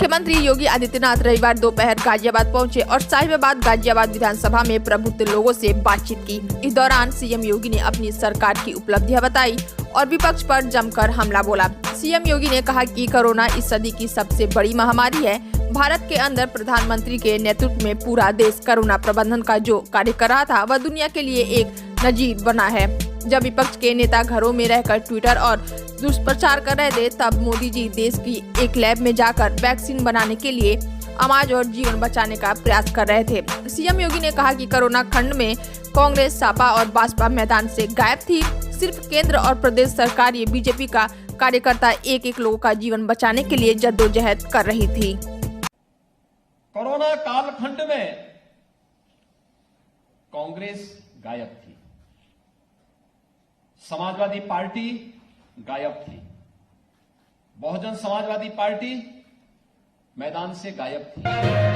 मुख्यमंत्री योगी आदित्यनाथ रविवार दोपहर गाजियाबाद पहुंचे और साहिबाबाद गाजियाबाद विधानसभा में प्रबुद्ध लोगों से बातचीत की। इस दौरान सीएम योगी ने अपनी सरकार की उपलब्धियां बताई और विपक्ष पर जमकर हमला बोला। सीएम योगी ने कहा कि कोरोना इस सदी की सबसे बड़ी महामारी है। भारत के अंदर प्रधानमंत्री के नेतृत्व में पूरा देश कोरोना प्रबंधन का जो कार्य कर रहा था वह दुनिया के लिए एक नजीर बना है। जब विपक्ष के नेता घरों में रहकर ट्विटर और दुष्प्रचार कर रहे थे, तब मोदी जी देश की एक लैब में जाकर वैक्सीन बनाने के लिए अनाज और जीवन बचाने का प्रयास कर रहे थे। सीएम योगी ने कहा कि कोरोना खंड में कांग्रेस, सपा और बसपा मैदान से गायब थी। सिर्फ केंद्र और प्रदेश सरकार ये बीजेपी का कार्यकर्ता एक एक लोगों का जीवन बचाने के लिए जद्दोजहद कर रही थी। कोरोना कालखंड में कांग्रेस गायब थी, समाजवादी पार्टी गायब थी, बहुजन समाजवादी पार्टी मैदान से गायब थी।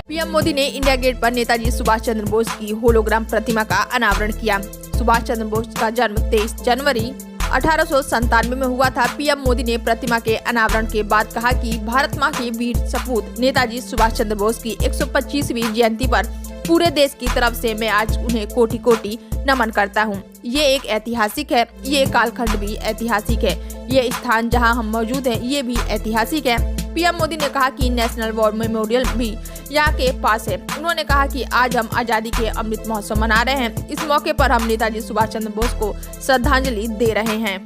पीएम मोदी ने इंडिया गेट पर नेताजी सुभाष चंद्र बोस की होलोग्राम प्रतिमा का अनावरण किया। सुभाष चंद्र बोस का जन्म 23 जनवरी 1897 में हुआ था। पीएम मोदी ने प्रतिमा के अनावरण के बाद कहा कि भारत माँ के वीर सपूत नेताजी सुभाष चंद्र बोस की 125वीं जयंती पर पूरे देश की तरफ से मैं आज उन्हें कोटि कोटि नमन करता हूँ। ये एक ऐतिहासिक है, ये कालखंड भी ऐतिहासिक है, ये स्थान जहाँ हम मौजूद हैं ये भी ऐतिहासिक है। पीएम मोदी ने कहा कि नेशनल वॉर मेमोरियल भी यहाँ के पास है। उन्होंने कहा कि आज हम आजादी के अमृत महोत्सव मना रहे हैं। इस मौके पर हम नेताजी सुभाष चंद्र बोस को श्रद्धांजलि दे रहे हैं।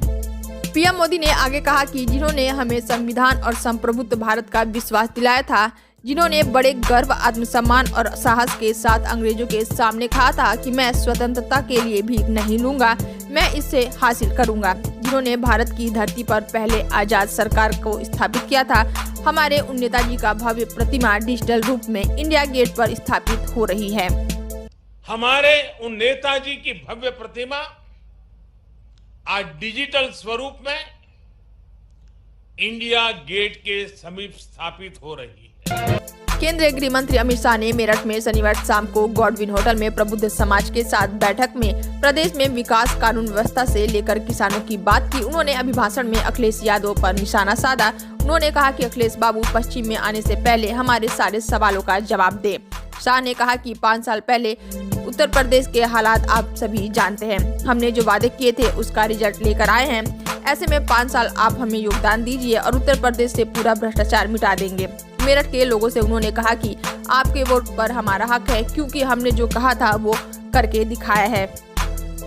पीएम मोदी ने आगे कहा कि जिन्होंने हमें संविधान और संप्रभुत्व भारत का विश्वास दिलाया था, जिन्होंने बड़े गर्व, आत्मसम्मान और साहस के साथ अंग्रेजों के सामने कहा था कि मैं स्वतंत्रता के लिए भीख नहीं लूंगा, मैं इसे हासिल करूंगा, जिन्होंने भारत की धरती पर पहले आजाद सरकार को स्थापित किया था, हमारे उन नेताजी का भव्य प्रतिमा डिजिटल रूप में इंडिया गेट पर स्थापित हो रही है। हमारे उन नेताजी की भव्य प्रतिमा आज डिजिटल स्वरूप में इंडिया गेट के समीप स्थापित हो रही है। केंद्रीय गृह मंत्री अमित शाह ने मेरठ में शनिवार शाम को गॉडविन होटल में प्रबुद्ध समाज के साथ बैठक में प्रदेश में विकास, कानून व्यवस्था से लेकर किसानों की बात की। उन्होंने अभिभाषण में अखिलेश यादव पर निशाना साधा। उन्होंने कहा कि अखिलेश बाबू पश्चिम में आने से पहले हमारे सारे सवालों का जवाब दे। शाह ने कहा कि 5 साल पहले उत्तर प्रदेश के हालात आप सभी जानते हैं। हमने जो वादे किए थे उसका रिजल्ट लेकर आए हैं। ऐसे में 5 साल आप हमें योगदान दीजिए और उत्तर प्रदेश से पूरा भ्रष्टाचार मिटा देंगे। मेरठ के लोगों से उन्होंने कहा कि आपके वोट पर हमारा हक है, क्योंकि हमने जो कहा था वो करके दिखाया है।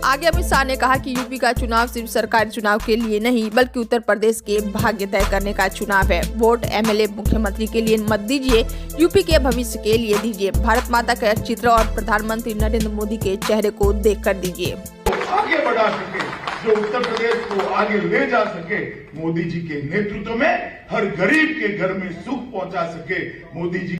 आगे अमित शाह ने कहा कि यूपी का चुनाव सिर्फ सरकारी चुनाव के लिए नहीं बल्कि उत्तर प्रदेश के भाग्य तय करने का चुनाव है। वोट एमएलए, मुख्यमंत्री के लिए मत दीजिए, यूपी के भविष्य के लिए दीजिए। भारत माता का चित्र और प्रधानमंत्री नरेंद्र मोदी के चेहरे को देख कर दीजिए। आगे बढ़ा सके, जो उत्तर प्रदेश को आगे ले जा सके, मोदी जी के नेतृत्व में हर गरीब के घर में सुख पहुंचा सके, मोदी जी